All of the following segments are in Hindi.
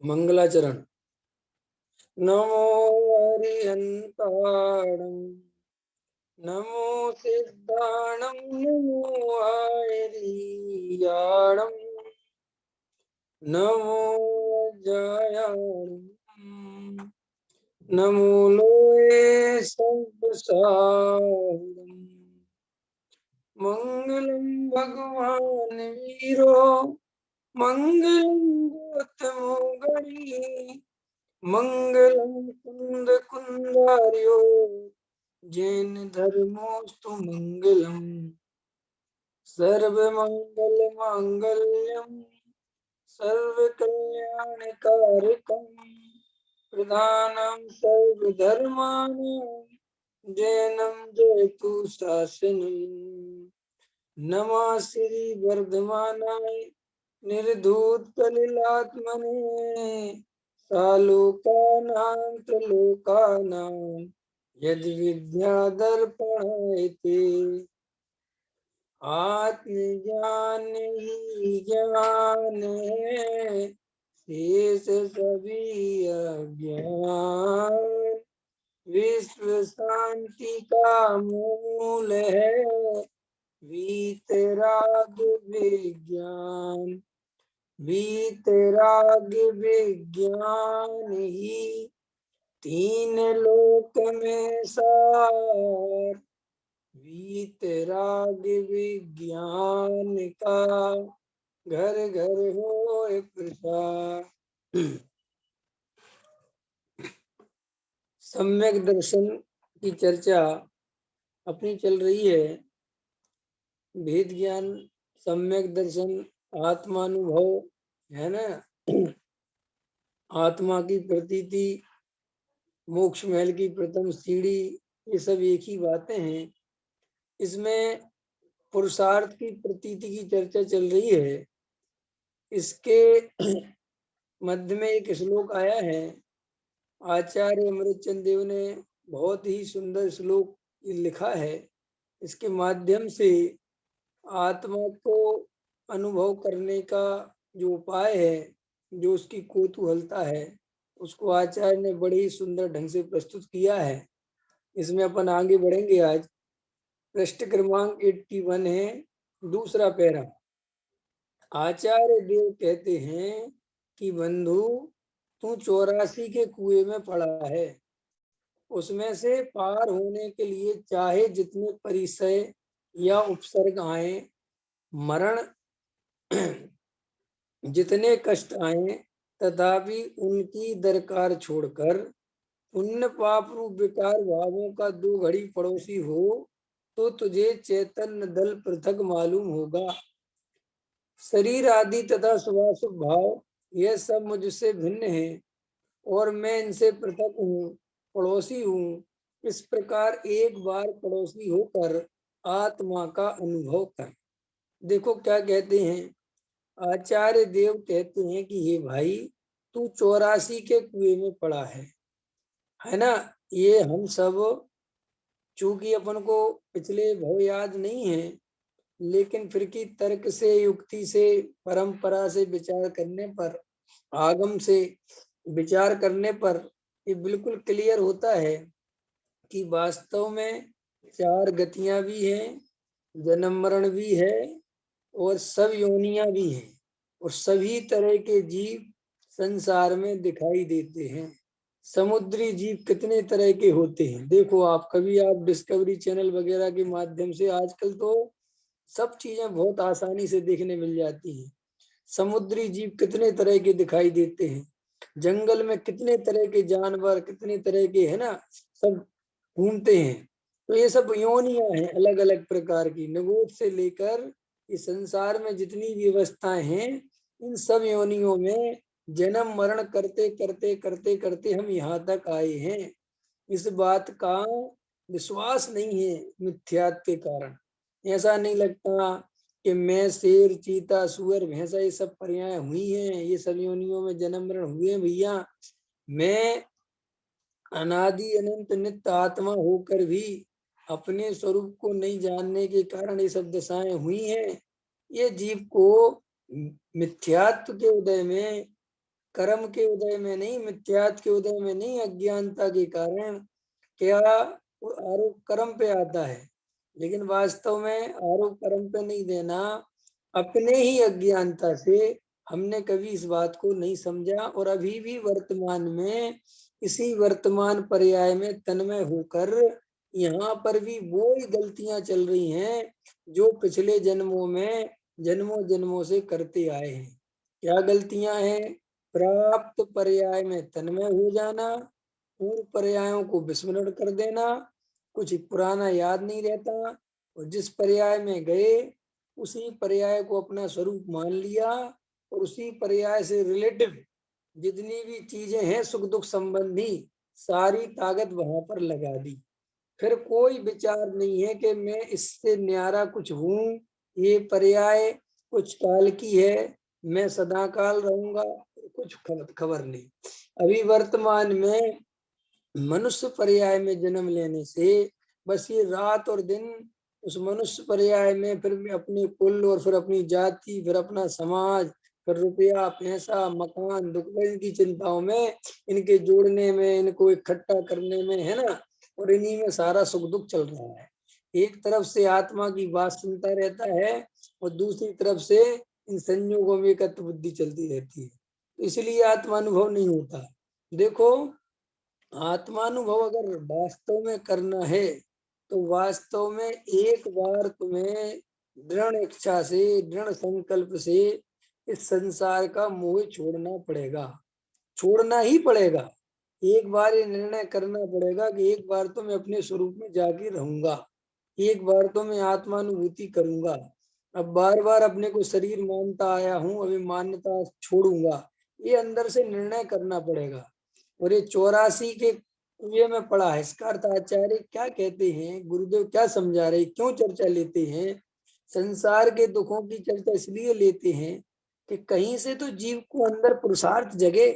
मंगलाचरण। नमो हरिहंताणं, नमो सिद्धाणं, नमो आयर्याणं, नमो जयाणं, नमो लोये संप्रसादम्। मंगलम भगवान वीरो, मंगलम गौतमो गणी, मंगलम कुंद कुंदार्यो, जैन धर्मोस्तु मंगलम। सर्व मंगल मांगल्यम, सर्व कल्याणकारकम, प्रधानम सर्व धर्माणां, जैनम जयतु शासनम्। नमः श्री वर्धमानाय निर्धूत कलिलात्मने, सालोकानां त्रिलोकानां यद विद्या दर्पणायते। आत्मज्ञान ही ज्ञान है, शेष सभी अज्ञान। विश्व शांति का मूल है, वीतराग विज्ञान। वीतराग विज्ञान ही तीन लोक में सार। वीतराग विज्ञान का घर घर होए प्रसार। सम्यक दर्शन की चर्चा अपनी चल रही है। भेद ज्ञान, सम्यक दर्शन, आत्मानुभव है ना, आत्मा की प्रतीति, मोक्ष महल की प्रथम सीढ़ी, ये सब एक ही बातें हैं। इसमें पुरुषार्थ की प्रतीति की चर्चा चल रही है। इसके मध्य में एक श्लोक आया है। आचार्य अमृतचंद देव ने बहुत ही सुंदर श्लोक लिखा है। इसके माध्यम से आत्मा को अनुभव करने का जो उपाय है, जो उसकी कौतूहलता है, उसको आचार्य ने बड़े ही सुंदर ढंग से प्रस्तुत किया है। इसमें अपन आगे बढ़ेंगे। आज पृष्ठ क्रमांक 81 है, दूसरा पैरा। आचार्य देव कहते हैं कि बंधु, तू 84 के कुएं में पड़ा है। उसमें से पार होने के लिए चाहे जितने परिचय या उपसर्ग आए, मरण जितने कष्ट आए, तथापि उनकी दरकार छोड़कर पुण्य पाप रूप विकार भावों का 2 घड़ी पड़ोसी हो तो तुझे चैतन्य दल पृथक मालूम होगा। शरीर आदि तथा शुभाशुभ भाव, यह सब मुझसे भिन्न है और मैं इनसे पृथक हूँ, पड़ोसी हूँ। इस प्रकार एक बार पड़ोसी होकर आत्मा का अनुभव कर। देखो क्या कहते हैं। आचार्य देव कहते हैं कि हे भाई, तू 84 के कुएं में पड़ा है ना। ये हम सब, चूंकि अपन को पिछले भव याद नहीं है, लेकिन फिर की तर्क से, युक्ति से, परंपरा से विचार करने पर, आगम से विचार करने पर ये बिल्कुल क्लियर होता है कि वास्तव में 4 गतियां भी हैं, जन्म मरण भी है और सब योनियां भी हैं, और सभी तरह के जीव संसार में दिखाई देते हैं। समुद्री जीव कितने तरह के होते हैं। देखो आप कभी आप डिस्कवरी चैनल वगैरह के माध्यम से, आजकल तो सब चीजें बहुत आसानी से देखने मिल जाती हैं। समुद्री जीव कितने तरह के दिखाई देते हैं, जंगल में कितने तरह के जानवर, कितने तरह के, है ना, सब घूमते हैं। तो ये सब योनियां हैं अलग अलग प्रकार की। नवोद से लेकर इस संसार में जितनी भी व्यवस्थाएं हैं, इन सब योनियों में जन्म मरण करते करते करते करते हम यहाँ तक आए हैं। इस बात का विश्वास नहीं है मिथ्यात्व के कारण। ऐसा नहीं लगता कि मैं शेर, चीता, सुअर, भैंसा, ये सब पर्याय हुई हैं, ये सब योनियों में जन्म मरण हुए भैया। मैं अनादि अनंत नित्य आत्मा होकर भी अपने स्वरूप को नहीं जानने के कारण ये सब दशाएं हुई हैं। ये जीव को मिथ्यात्व के उदय में कर्म के उदय में नहीं, मिथ्यात्व के उदय में नहीं, अज्ञानता के कारण क्या आरोप कर्म पे आता है, लेकिन वास्तव में आरोप कर्म पे नहीं देना, अपने ही अज्ञानता से हमने कभी इस बात को नहीं समझा और अभी भी वर्तमान में इसी वर्तमान पर्याय में तन्मय होकर यहाँ पर भी वो ही गलतियां चल रही हैं जो पिछले जन्मों में जन्मों जन्मों से करते आए हैं। क्या गलतियां हैं? प्राप्त पर्याय में तन्मय हो जाना, पूर्व पर्यायों को विस्मरण कर देना, कुछ पुराना याद नहीं रहता और जिस पर्याय में गए उसी पर्याय को अपना स्वरूप मान लिया और उसी पर्याय से रिलेटिव जितनी भी चीजें हैं सुख दुख संबंधी सारी ताकत वहां पर लगा दी। फिर कोई विचार नहीं है कि मैं इससे न्यारा कुछ हूँ, ये पर्याय कुछ काल की है, मैं सदा काल रहूंगा, कुछ खबर नहीं। अभी वर्तमान में मनुष्य पर्याय में जन्म लेने से बस ये रात और दिन उस मनुष्य पर्याय में फिर अपने कुल और फिर अपनी जाति, फिर अपना समाज, फिर रुपया पैसा मकान दुख की चिंताओं में, इनके जोड़ने में, इनको इकट्ठा करने में, है ना, और इन्हीं में सारा सुख दुख चल रहा है। एक तरफ से आत्मा की बात सुनता रहता है और दूसरी तरफ से इन संयोगों में एकत्व बुद्धि चलती रहती है, तो इसलिए आत्मानुभव नहीं होता। देखो, आत्मानुभव अगर वास्तव में करना है तो वास्तव में एक बार तुम्हें दृढ़ इच्छा से, दृढ़ संकल्प से इस संसार का मोह छोड़ना पड़ेगा, छोड़ना ही पड़ेगा। एक बार ये निर्णय करना पड़ेगा कि एक बार तो मैं अपने स्वरूप में जाके रहूंगा, एक बार तो मैं आत्मानुभूति करूंगा। अब बार बार अपने को शरीर मानता आया हूँ, अभी मान्यता छोड़ूंगा, ये अंदर से निर्णय करना पड़ेगा। और ये 84 के कुएं में पड़ा है, इसका अर्थ आचार्य क्या कहते हैं, गुरुदेव क्या समझा रहे, क्यों चर्चा लेते हैं? संसार के दुखों की चर्चा इसलिए लेते हैं कि कहीं से तो जीव को अंदर पुरुषार्थ जगे,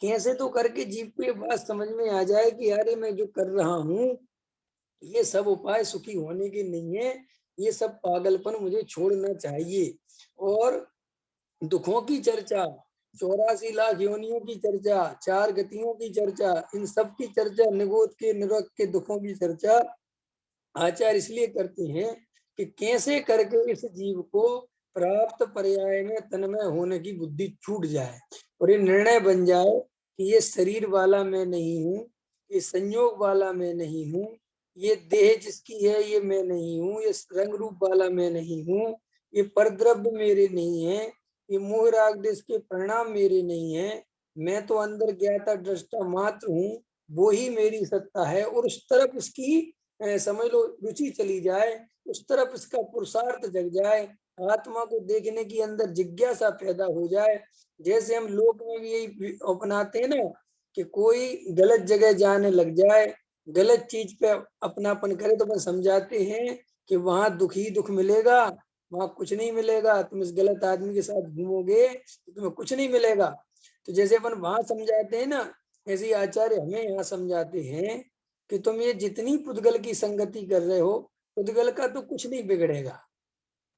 कैसे तो करके जीव को ये बात समझ में आ जाए कि यार मैं जो कर रहा हूँ ये सब उपाय सुखी होने के नहीं है, ये सब पागलपन मुझे छोड़ना चाहिए। और दुखों की चर्चा, 84 लाख योनियों की चर्चा, 4 गतियों की चर्चा, इन सब की चर्चा, निगोद के निरक के दुखों की चर्चा आचार्य इसलिए करते हैं कि कैसे करके इस जीव को प्राप्त पर्याय में तन्मय होने की बुद्धि छूट जाए और ये निर्णय बन जाए कि ये शरीर वाला मैं नहीं हूँ, ये संयोग वाला मैं नहीं हूँ, ये देह जिसकी है ये मैं नहीं हूँ, ये रंग रूप वाला मैं नहीं हूँ, ये परद्रव्य मेरे नहीं है, ये मोह राग देश के परिणाम मेरे नहीं है, मैं तो अंदर ज्ञाता दृष्टा मात्र हूँ, वो ही मेरी सत्ता है। और उस तरफ इसकी समझ लो रुचि चली जाए, उस तरफ इसका पुरुषार्थ जग जाए, आत्मा को देखने की अंदर जिज्ञासा पैदा हो जाए। जैसे हम लोक में भी यही अपनाते हैं ना कि कोई गलत जगह जाने लग जाए, गलत चीज पे अपनापन करे तो अपन समझाते हैं कि वहां दुख ही दुख मिलेगा, वहां कुछ नहीं मिलेगा, तुम इस गलत आदमी के साथ घूमोगे तो तुम्हें कुछ नहीं मिलेगा। तो जैसे अपन वहां समझाते हैं ना, ऐसे ही आचार्य हमें यहाँ समझाते हैं कि तुम ये जितनी पुद्गल की संगति कर रहे हो, पुद्गल का तो कुछ नहीं बिगड़ेगा,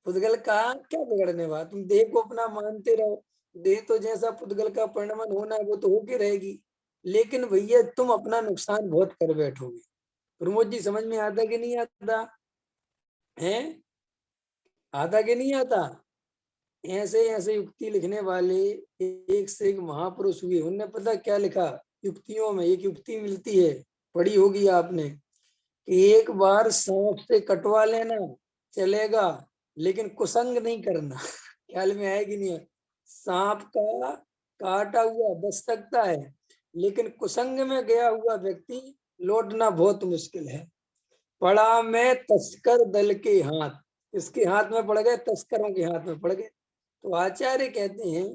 पुद्गल का क्या बिगड़ने वाला, तुम देह को अपना मानते रहो, देह तो जैसा पुद्गल का परिणमन होना है वो तो होके रहेगी, लेकिन भैया तुम अपना नुकसान बहुत कर बैठोगे। प्रमोद जी समझ में आता कि नहीं आता है? आता कि नहीं आता? ऐसे ऐसे युक्ति लिखने वाले एक से एक महापुरुष हुए, उनने पता क्या लिखा युक्तियों में? एक युक्ति मिलती है, पढ़ी होगी आपने, कि एक बार सांप से कटवा लेना चलेगा लेकिन कुसंग नहीं करना। ख्याल में आएगी नहीं? सांप का काटा हुआ बच सकता है लेकिन कुसंग में गया हुआ व्यक्ति लौटना बहुत मुश्किल है। पड़ा मैं तस्कर दल के हाथ, इसके हाथ में पड़ गए, तस्करों के हाथ में पड़ गए। तो आचार्य कहते हैं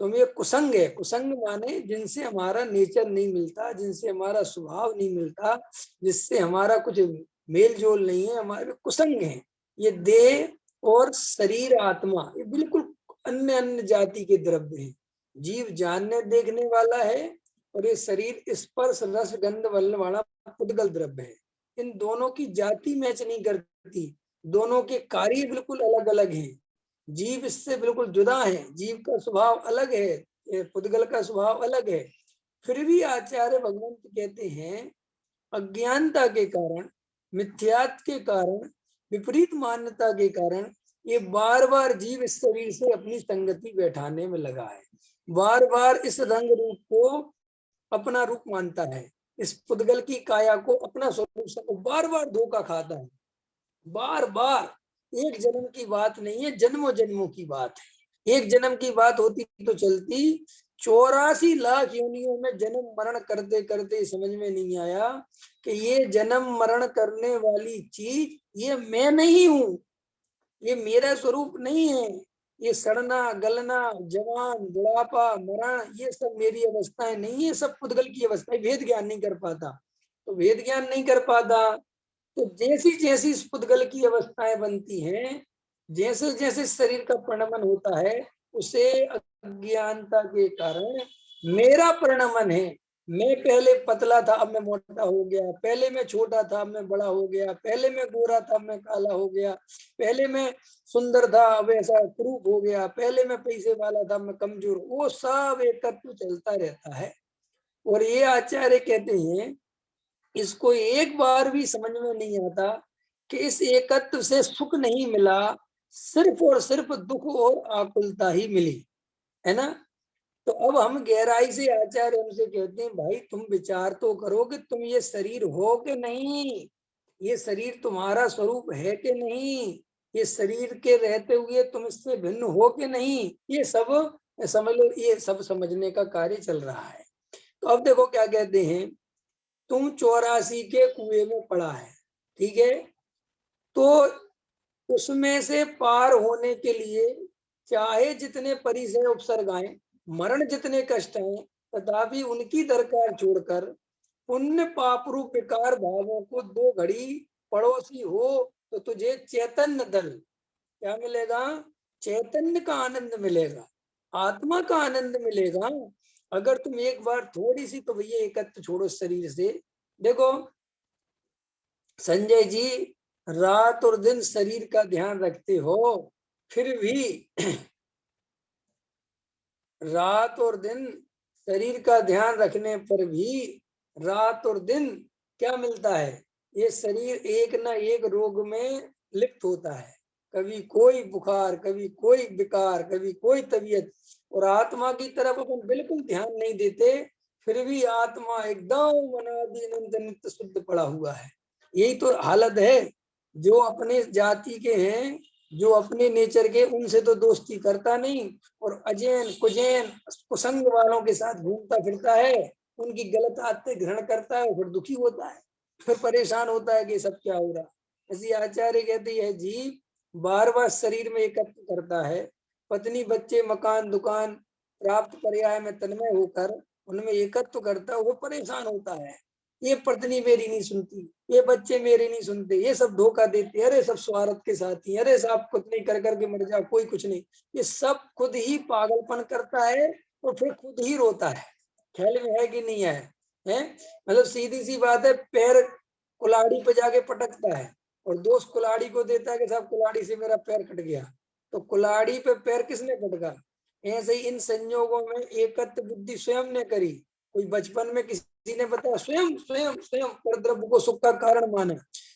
तुम ये कुसंग है, कुसंग माने जिनसे हमारा नेचर नहीं मिलता, जिनसे हमारा स्वभाव नहीं मिलता, जिससे हमारा कुछ मेल जोल नहीं है, हमारे कुसंग है। ये देह और शरीर आत्मा ये बिल्कुल अन्य अन्य जाति के द्रव्य हैं। जीव जानने देखने वाला है और ये शरीर स्पर्श रस गंध वल्ल वाला पुद्गल द्रव्य है। इन दोनों की जाति मैच नहीं करती, दोनों के कार्य बिल्कुल अलग अलग हैं। जीव इससे बिल्कुल जुदा है, जीव का स्वभाव अलग है, पुद्गल का स्वभाव अलग है। फिर भी आचार्य भगवंत कहते हैं अज्ञानता के कारण, मिथ्यात्व के कारण, विपरीत मान्यता के कारण ये बार बार जीव इस शरीर से अपनी संगति बैठाने में लगा है, बार बार इस रंग रूप को अपना रूप मानता है, इस पुद्गल की काया को अपना स्वरूप बार बार धोखा खाता है, बार बार। एक जन्म की बात नहीं है, जन्मों जन्मों की बात है। एक जन्म की बात होती तो चलती, 84 लाख योनियों में जन्म मरण करते करते समझ में नहीं आया कि ये जन्म मरण करने वाली चीज ये मैं नहीं हूं, ये मेरा स्वरूप नहीं है। ये सड़ना गलना जवान बुढ़ापा मरण ये सब मेरी अवस्थाएं नहीं है, सब पुद्गल की अवस्था। भेद ज्ञान नहीं कर पाता, तो भेद ज्ञान नहीं कर पाता तो जैसी जैसी इस पुद्गल की अवस्थाएं बनती हैं, जैसे जैसे शरीर का परिणमन होता है, उसे अज्ञानता के कारण मेरा परिणमन है। मैं पहले पतला था अब मैं मोटा हो गया, पहले मैं छोटा था अब मैं बड़ा हो गया, पहले मैं गोरा था अब मैं काला हो गया, पहले मैं सुंदर था अब ऐसा क्रूप हो गया, पहले मैं पैसे वाला था मैं कमजोर। वो सब एक तत्व चलता रहता है। और ये आचार्य कहते हैं इसको एक बार भी समझ में नहीं आता कि इस एकत्व से सुख नहीं मिला, सिर्फ और सिर्फ दुख और आकुलता ही मिली, है ना। तो अब हम गहराई से आचार्य हमसे कहते हैं भाई तुम विचार तो करो कि तुम ये शरीर हो कि नहीं, ये शरीर तुम्हारा स्वरूप है कि नहीं, ये शरीर के रहते हुए तुम इससे भिन्न हो कि नहीं, ये सब समझ लो, ये सब समझने का कार्य चल रहा है। तो अब देखो क्या कहते हैं, तुम 84 के कुएं में पड़ा है, ठीक है, तो उसमें से पार होने के लिए चाहे जितने परिसर उपसर्ग आए, मरण जितने कष्ट हैं, तथापि उनकी दरकार छोड़कर पुण्य पाप रूप विकार भावों को 2 घड़ी पड़ोसी हो तो तुझे चैतन्य दल क्या मिलेगा, चैतन्य का आनंद मिलेगा, आत्मा का आनंद मिलेगा। अगर तुम एक बार थोड़ी सी तो भैया एकत्र छोड़ो शरीर से। देखो संजय जी, रात और दिन शरीर का ध्यान रखते हो, फिर भी रात और दिन शरीर का ध्यान रखने पर भी रात और दिन क्या मिलता है, ये शरीर एक ना एक रोग में लिप्त होता है, कभी कोई बुखार, कभी कोई विकार, कभी कोई तबीयत। और आत्मा की तरफ अपन बिल्कुल ध्यान नहीं देते, फिर भी आत्मा एकदम अनादि अनंत नित्य शुद्ध पड़ा हुआ है। यही तो हालत है। जो अपने जाति के हैं, जो अपने नेचर के, उनसे तो दोस्ती करता नहीं, और अजैन कुजैन कुसंग वालों के साथ घूमता फिरता है, उनकी गलत आदतें ग्रहण करता है, फिर दुखी होता है, फिर परेशान होता है कि सब क्या हो रहा। ऐसी आचार्य कहती है जीव बार बार शरीर में एकत्र करता है, पत्नी बच्चे मकान दुकान प्राप्त पर्याय में तन्मय होकर उनमें एकत्व करता है, वो परेशान होता है। ये पत्नी मेरी नहीं सुनती, ये बच्चे मेरे नहीं सुनते, ये सब धोखा देते, अरे सब स्वार्थ के साथी, अरे सब कुछ नहीं कर करके मर जा, कोई कुछ नहीं। ये सब खुद ही पागलपन करता है और फिर खुद ही रोता है। ख्याल में है कि नहीं है, है? मतलब सीधी सी बात है, पैर कुल्हाड़ी पे जाके पटकता है और दोस्त कुल्हाड़ी को देता है कि साहब कुल्हाड़ी से मेरा पैर कट गया, तो कुल्हाड़ी पे पैर किसने पटका। ऐसे ही इन संयोगों में एकत्व बुद्धि स्वयं ने करी। कोई बचपन में किसी ने बताया, स्वयं स्वयं स्वयं परद्रव्य को सुख का कारण माना,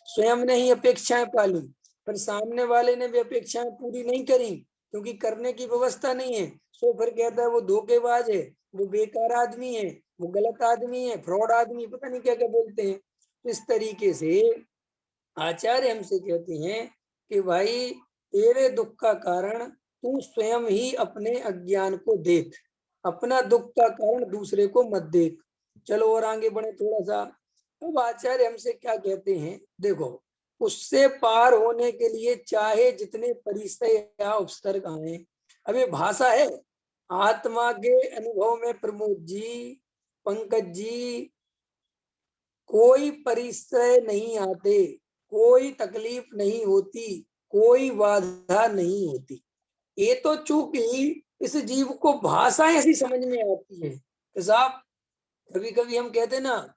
स्वयं ने ही अपेक्षाएं पाली, पर सामने वाले ने भी अपेक्षाएं पूरी नहीं करी क्योंकि करने की व्यवस्था नहीं है। सो फिर कहता है वो धोखेबाज है, वो बेकार आदमी है, वो गलत आदमी है, फ्रॉड आदमी, पता नहीं क्या क्या बोलते हैं। तो इस तरीके से आचार्य हमसे कहते हैं कि भाई तेरे दुख का कारण तू स्वयं ही अपने अज्ञान को देख, अपना दुख का कारण दूसरे को मत देख। चलो और आगे बढ़े थोड़ा सा। अब आचार्य हमसे क्या कहते हैं, देखो उससे पार होने के लिए चाहे जितने परिचय या उपसर्ग आए, अब ये भाषा है। आत्मा के अनुभव में प्रमोद जी, पंकज जी, कोई परिचय नहीं आते, कोई तकलीफ नहीं होती, कोई बाधा नहीं होती। ये तो चूंकि इस जीव को भाषा ऐसी समझ में आती है कि साहब कभी कभी हम कहते ना,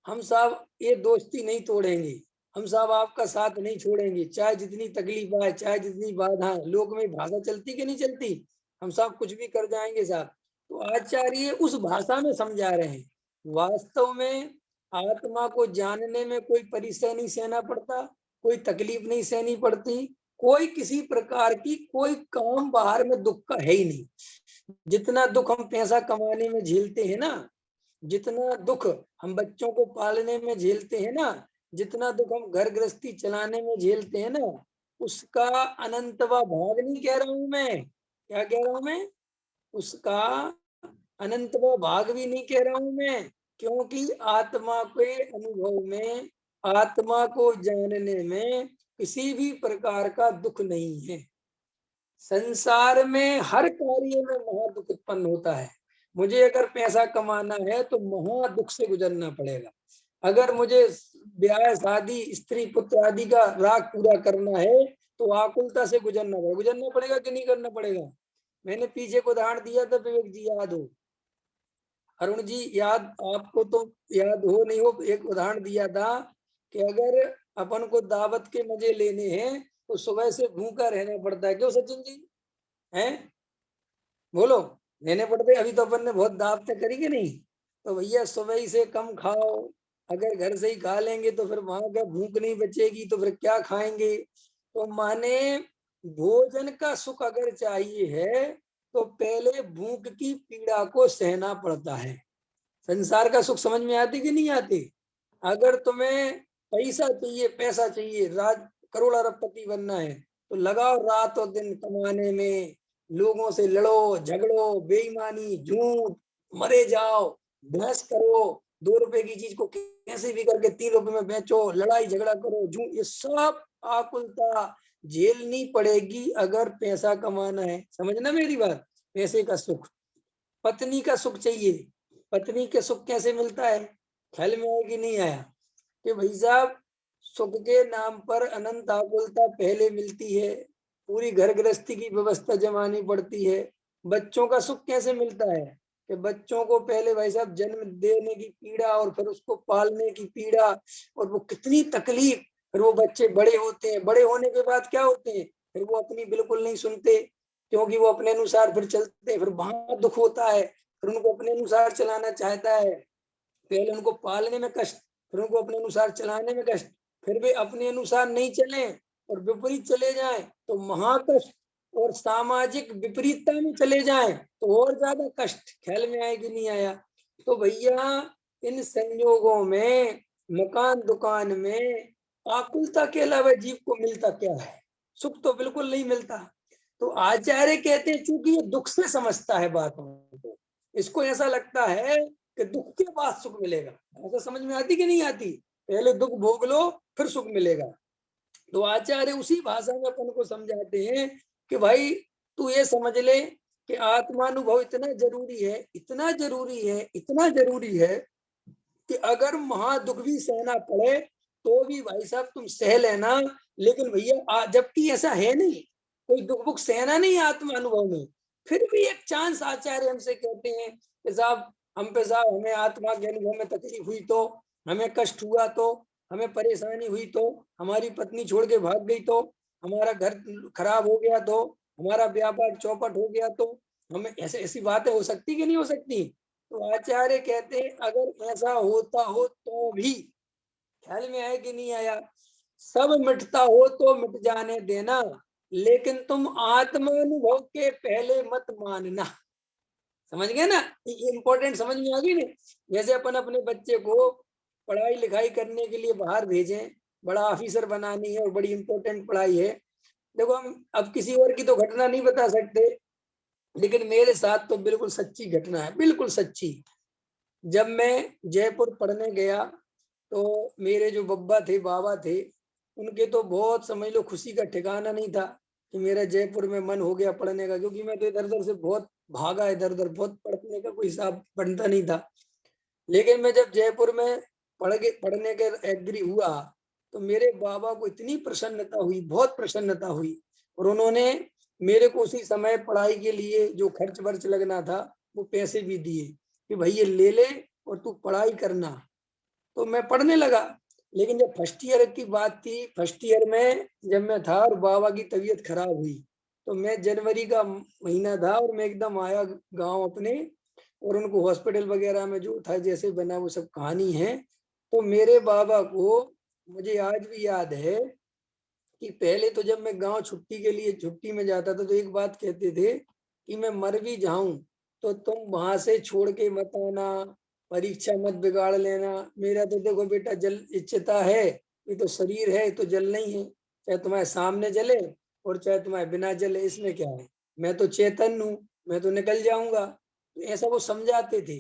हम साहब ये दोस्ती नहीं तोड़ेंगे, हम साहब आपका साथ नहीं छोड़ेंगे, चाहे जितनी तकलीफ आए, चाहे जितनी बाधा, लोग में भाषा चलती कि नहीं चलती, हम साहब कुछ भी कर जाएंगे साहब। तो आचार्य उस भाषा में समझा रहे हैं। वास्तव में आत्मा को जानने में कोई परिश्रम नहीं सहना पड़ता, कोई तकलीफ नहीं सहनी पड़ती, कोई किसी प्रकार की कोई काम बाहर में दुख का है ही नहीं। जितना दुख हम पैसा कमाने में झेलते हैं ना, जितना दुख हम बच्चों को पालने में झेलते हैं ना, जितना दुख हम घर गृहस्थी चलाने में झेलते हैं ना, उसका अनंतवा भाग नहीं कह रहा हूं मैं। क्या कह रहा हूं मैं? उसका अनंतवा भाग भी नहीं कह रहा हूं मैं, क्योंकि आत्मा के अनुभव में, आत्मा को जानने में किसी भी प्रकार का दुख नहीं है। संसार में हर कार्य में महादुख उत्पन्न होता है। मुझे अगर पैसा कमाना है तो महादुख से गुजरना पड़ेगा। अगर मुझे ब्याह शादी स्त्री पुत्र आदि का राग पूरा करना है तो आकुलता से गुजरना पड़ेगा कि नहीं करना पड़ेगा? मैंने पीछे को उदाहरण दिया था, विवेक जी याद हो, अरुण जी याद, आपको तो याद हो नहीं हो, एक उदाहरण दिया था कि अगर अपन को दावत के मजे लेने हैं तो सुबह से भूखा रहना पड़ता है। क्यों सचिन जी? हैं? बोलो। लेने पड़ते, अभी तो अपन ने बहुत दावतें करी कि नहीं? तो भैया सुबह ही से कम खाओ। अगर घर से ही खा लेंगे तो फिर वहां का भूख नहीं बचेगी तो फिर क्या खाएंगे? तो माने भोजन का सुख अगर चाहिए है तो पहले भूख की पीड़ा को सहना पड़ता है। संसार का सुख समझ में आती कि नहीं आती? अगर तुम्हें पैसा चाहिए, पैसा चाहिए, राज करोड़ अरबपति बनना है तो लगाओ रात और दिन कमाने में, लोगों से लड़ो झगड़ो, बेईमानी झूठ, मरे जाओ, बहस करो, 2 रुपए की चीज को कैसे भी करके 3 रुपए में बेचो, लड़ाई झगड़ा करो, झूठ, ये सब आकुलता झेलनी पड़ेगी अगर पैसा कमाना है। समझना मेरी बात। पैसे का सुख, पत्नी का सुख चाहिए, पत्नी के सुख कैसे मिलता है? ख्याल में आया कि नहीं आया? कि भाई साहब, सुख के नाम पर अनंत आकुलता पहले मिलती है, पूरी घर गृहस्थी की व्यवस्था जमानी पड़ती है। बच्चों का सुख कैसे मिलता है? कि बच्चों को पहले भाई साहब जन्म देने की पीड़ा और फिर उसको पालने की पीड़ा, और वो कितनी तकलीफ। फिर वो बच्चे बड़े होते हैं, बड़े होने के बाद क्या होते हैं? फिर वो अपनी बिल्कुल नहीं सुनते, क्योंकि वो अपने अनुसार फिर चलते हैं, फिर वहां दुख होता है। फिर उनको अपने अनुसार चलाना चाहता है, पहले उनको पालने में कष्ट, फिर उनको अपने अनुसार चलाने में कष्ट, फिर वे अपने अनुसार नहीं चले और विपरीत चले जाएं तो महाकष्ट, और सामाजिक विपरीतता में चले जाएं तो और ज्यादा कष्ट। ख्याल में आया कि नहीं आया? तो भैया इन संयोगों में, मकान दुकान में आकुलता के अलावा जीव को मिलता क्या है? सुख तो बिल्कुल नहीं मिलता। तो आचार्य कहते हैं चूंकि ये दुख से समझता है बातों को, इसको ऐसा लगता है कि दुख के बाद सुख मिलेगा। ऐसा समझ में आती कि नहीं आती? पहले दुख भोग लो फिर सुख मिलेगा। तो आचार्य उसी भाषा में अपन को समझाते हैं कि भाई तू ये समझ ले कि आत्मानुभव इतना जरूरी है, इतना जरूरी है, इतना जरूरी है कि अगर महादुख भी सहना पड़े तो भी भाई साहब तुम सह लेना। लेकिन भैया जबकि ऐसा है नहीं, कोई दुख भुख सहना नहीं आत्मा अनुभव में, फिर भी एक चांस आचार्य हमसे कहते हैं कि साहब हम पे साहब हमें आत्मा के अनुभव में तकलीफ हुई तो, हमें कष्ट हुआ तो, हमें परेशानी हुई तो, हमारी पत्नी छोड़ के भाग गई तो, हमारा घर खराब हो गया तो, हमारा व्यापार चौपट हो गया तो, हमें ऐसे ऐसी बातें हो सकती कि नहीं हो सकती? तो आचार्य कहते हैं अगर ऐसा होता हो तो भी, ख्याल में आया कि नहीं आया? सब मिटता हो तो मिट जाने देना, लेकिन तुम आत्मानुभव के पहले मत मानना। समझ गए ना? ये इंपॉर्टेंट समझ में आ गई ना? जैसे अपन अपने बच्चे को पढ़ाई लिखाई करने के लिए बाहर भेजें, बड़ा ऑफिसर बनानी है और बड़ी इंपॉर्टेंट पढ़ाई है। देखो हम अब किसी और की तो घटना नहीं बता सकते, लेकिन मेरे साथ तो बिल्कुल सच्ची घटना है, बिल्कुल सच्ची। जब मैं जयपुर पढ़ने गया तो मेरे जो बब्बा थे, बाबा थे, उनके तो बहुत समझ लो खुशी का ठिकाना नहीं था कि मेरा जयपुर में मन हो गया पढ़ने का, क्योंकि मैं तो इधर उधर से बहुत भागा, इधर उधर बहुत पढ़ने का कोई हिसाब बनता नहीं था। लेकिन मैं जब जयपुर में पढ़ने के एग्री हुआ तो मेरे बाबा को इतनी प्रसन्नता हुई, बहुत प्रसन्नता हुई, और उन्होंने मेरे को उसी समय पढ़ाई के लिए जो खर्च वर्च लगना था वो पैसे भी दिए कि भाई ये ले ले और तू पढ़ाई करना। तो मैं पढ़ने लगा। लेकिन जब फर्स्ट ईयर की बात थी, फर्स्ट ईयर में जब मैं था और बाबा की तबीयत खराब हुई तो मैं जनवरी का महीना था और मैं एकदम आया गांव अपने, और उनको हॉस्पिटल वगैरह में जो था जैसे बना वो सब कहानी है। तो मेरे बाबा को मुझे आज भी याद है कि पहले तो जब मैं गांव छुट्टी के लिए छुट्टी में जाता था तो एक बात कहते थे कि मैं मर भी जाऊं तो तुम वहां से छोड़ के मत आना, परीक्षा मत बिगाड़ लेना। मेरा तो देखो बेटा जल इच्छता है, ये तो शरीर है तो जल नहीं है, चाहे तुम्हारे सामने जले और चाहे तुम्हारे बिना जले, इसमें क्या है, मैं तो चेतन हूँ, मैं तो निकल जाऊंगा। तो ऐसा वो समझाते थे।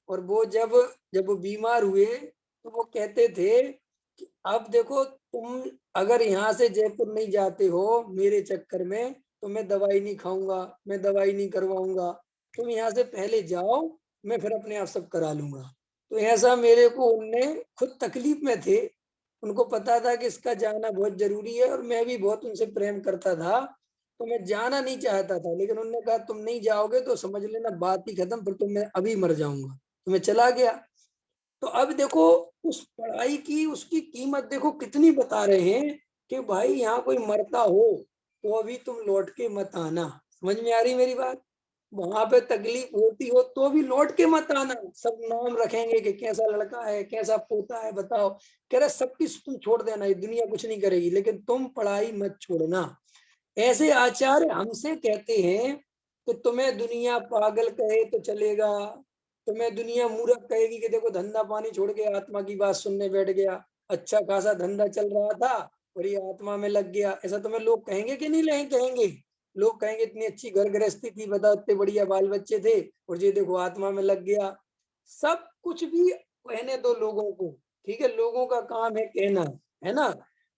और वो जब जब वो बीमार हुए तो वो कहते थे कि अब देखो तुम अगर यहाँ से जयपुर नहीं जाते हो मेरे चक्कर में तो मैं दवाई नहीं खाऊंगा, मैं दवाई नहीं करवाऊंगा, तुम यहाँ से पहले जाओ, मैं फिर अपने आप सब करा लूंगा। तो ऐसा मेरे को उनने, खुद तकलीफ में थे, उनको पता था कि इसका जाना बहुत जरूरी है और मैं भी बहुत उनसे प्रेम करता था, तो मैं जाना नहीं चाहता था, लेकिन उन्होंने कहा तुम नहीं जाओगे तो समझ लेना बात ही खत्म, फिर तुम मैं अभी मर जाऊंगा। तो मैं चला गया। तो अब देखो उस पढ़ाई की उसकी कीमत देखो कितनी बता रहे हैं कि भाई यहाँ कोई मरता हो तो अभी तुम लौट के मत आना। समझ में आ रही मेरी बात? वहां पे तकलीफ होती हो तो भी लौट के मत आना। सब नाम रखेंगे कि कैसा लड़का है, कैसा पोता है, बताओ। कह रहे सब कुछ तुम छोड़ देना, ये दुनिया कुछ नहीं करेगी, लेकिन तुम पढ़ाई मत छोड़ना। ऐसे आचार्य हमसे कहते हैं कि तुम्हें दुनिया पागल कहे तो चलेगा, तुम्हें दुनिया मूर्ख कहेगी कि देखो धंधा पानी छोड़ के आत्मा की बात सुनने बैठ गया, अच्छा खासा धंधा चल रहा था और ये आत्मा में लग गया, ऐसा तुम्हें लोग कहेंगे कि नहीं कहेंगे? लोग कहेंगे इतनी अच्छी घर गृहस्थी थी, बताओ इतने बढ़िया बाल बच्चे थे और ये देखो आत्मा में लग गया। सब कुछ भी कहने दो लोगों को, ठीक है, लोगों का काम है कहना, है ना?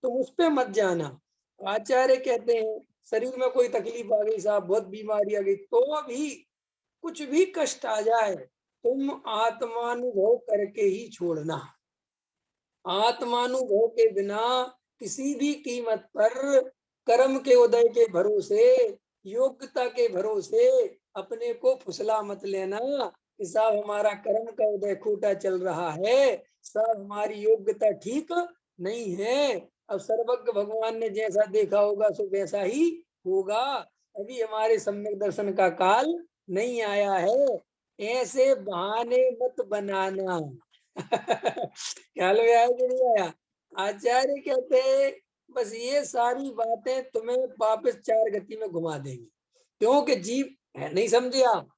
तो उस पे मत जाना। आचार्य कहते हैं शरीर में कोई तकलीफ आ गई, साहब बहुत बीमारी आ गई, तो भी कुछ भी कष्ट आ जाए तुम आत्मानुभव करके ही छोड़ना। आत्मानुभव के बिना किसी भी कीमत पर कर्म के उदय के भरोसे, योग्यता के भरोसे अपने को फुसला मत लेना कि साहब हमारा कर्म का उदय खोटा चल रहा है, साहब हमारी योग्यता ठीक नहीं है। अब सर्वज्ञ भगवान ने जैसा देखा होगा सो वैसा ही होगा, अभी हमारे सम्यक दर्शन का काल नहीं आया है, ऐसे बहाने मत बनाना। ख्याल में आया कि नहीं आया? आचार्य कहते हैं बस ये सारी बातें तुम्हें वापस चार गति में घुमा देंगी, क्योंकि जीव है, नहीं समझे आप?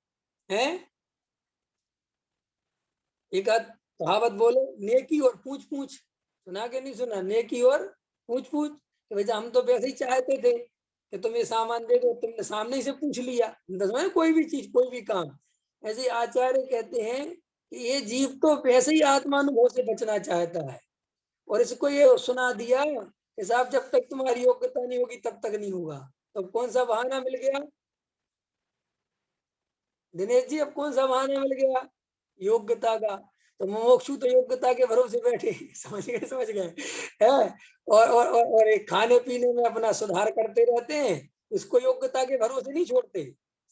हैं? एक आध कहावत बोलो, नेकी और पूछ पूछ, सुना के नहीं सुना? नेकी और पूछ पूछ, कि भैया हम तो वैसे ही चाहते थे कि तुम ये सामान दे दो, तुमने सामने ही से पूछ लिया, दसवें कोई भी चीज कोई भी काम। ऐसे आचार्य कहते हैं कि ये जीव तो वैसे ही आत्मानुभव से बचना चाहता है, और इसको ये सुना दिया कि साहब जब तक तुम्हारी योग्यता नहीं होगी तब तक नहीं होगा। तो कौन सा बहाना मिल गया दिनेश जी? अब कौन सा बहाना मिल गया? योग्यता का। तो मुमुक्षु तो योग्यता के भरोसे बैठे। समझ गए, समझ गए है। और एक खाने पीने में अपना सुधार करते रहते हैं, इसको योग्यता के भरोसे नहीं छोड़ते।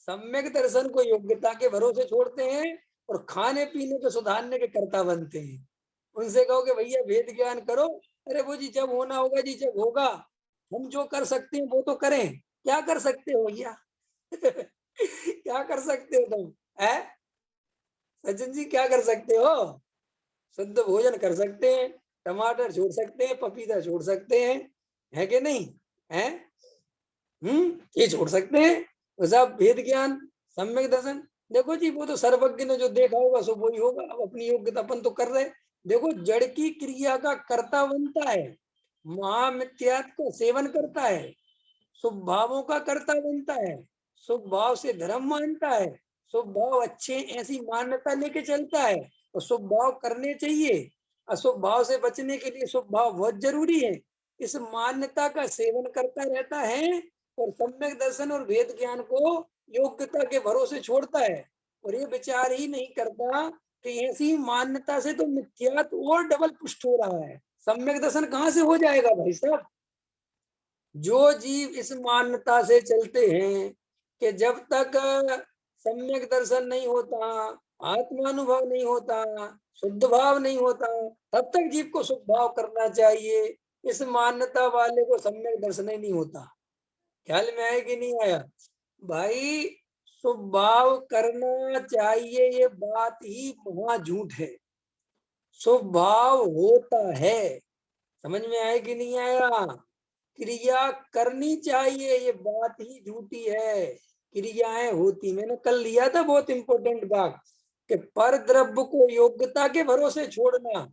सम्यक दर्शन को योग्यता के भरोसे छोड़ते हैं और खाने पीने को सुधारने के कर्ता बनते हैं। उनसे कहो कि भैया वेद ज्ञान करो, अरे वो जी जब होना होगा जी जब होगा, हम जो कर सकते हैं वो तो करें। क्या कर सकते हो भैया? क्या कर सकते हो तुम? है सचिन जी, क्या कर सकते हो? शुद्ध भोजन कर सकते हैं, टमाटर छोड़ सकते हैं, पपीता छोड़ सकते हैं, है कि नहीं? है? ये छोड़ सकते हैं। तो साहब वेद ज्ञान, सम्यक दर्शन, देखो जी वो तो सर्वज्ञ ने जो देखा होगा सो वही होगा। अब अपनी योग्यता अपन तो कर रहे हैं। देखो जड़ की क्रिया का कर्ता बनता है, महामिथ्यात का सेवन करता है, शुभ भावों का कर्ता बनता है, शुभ भाव से धर्म मानता है, शुभ भाव अच्छे ऐसी मान्यता लेके चलता है, और शुभ भाव करने चाहिए, अशुभ भाव से बचने के लिए शुभ भाव बहुत जरूरी है। इस मान्यता का सेवन करता रहता है और सम्यक दर्शन और वेद ज्ञान को योग्यता के भरोसे छोड़ता है, और ये विचार ही नहीं करता कि ऐसी मान्यता से तो मिथ्यात और डबल पुष्ट हो रहा है। सम्यक दर्शन कहाँ से हो जाएगा भाई साहब? जो जीव इस मान्यता से चलते हैं कि जब तक सम्यक दर्शन नहीं होता, आत्मानुभव नहीं होता, शुद्ध भाव नहीं होता, तब तक जीव को शुद्ध भाव करना चाहिए, इस मान्यता वाले को सम्यक दर्शन ही नहीं होता। ख्याल में आया कि नहीं आया भाई? स्वभाव करना चाहिए, ये बात ही महा झूठ है। स्वभाव होता है, समझ में आया कि नहीं आया? क्रिया करनी चाहिए, ये बात ही झूठी है। क्रियाएं होती, मैंने कल लिया था बहुत इंपॉर्टेंट बात, कि पर द्रव्य को योग्यता के भरोसे छोड़ना।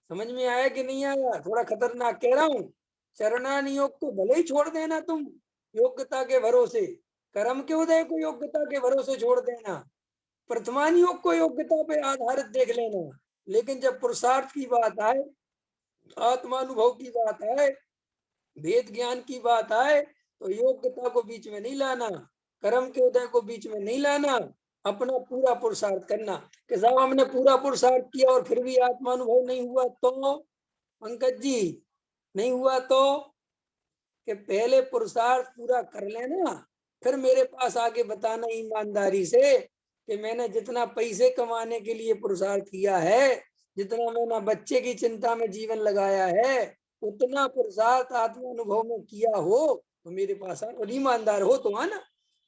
समझ में आया कि नहीं आया? थोड़ा खतरनाक कह रहा हूं। चरणानियोग को भले ही छोड़ देना तुम योग्यता के भरोसे, कर्म के उदय को योग्यता के भरोसे छोड़ देना, प्रथमान योग को योग्यता पे आधारित देख लेना, लेकिन जब पुरुषार्थ की बात आए, आत्मानुभव की बात आए, वेद ज्ञान की बात आए, तो योग्यता को बीच में नहीं लाना, कर्म के उदय को बीच में नहीं लाना, अपना पूरा पुरुषार्थ करना। कि साहब हमने पूरा पुरुषार्थ किया और फिर भी आत्मानुभव नहीं हुआ, तो पंकज जी नहीं हुआ तो कि पहले पुरुषार्थ पूरा कर लेना, फिर मेरे पास आके बताना ईमानदारी से कि मैंने जितना पैसे कमाने के लिए पुरुषार्थ किया है, जितना मैंने बच्चे की चिंता में जीवन लगाया है, उतना पुरुषार्थ आत्मानुभव में किया हो तो मेरे पास आ, और ईमानदार हो तो आना।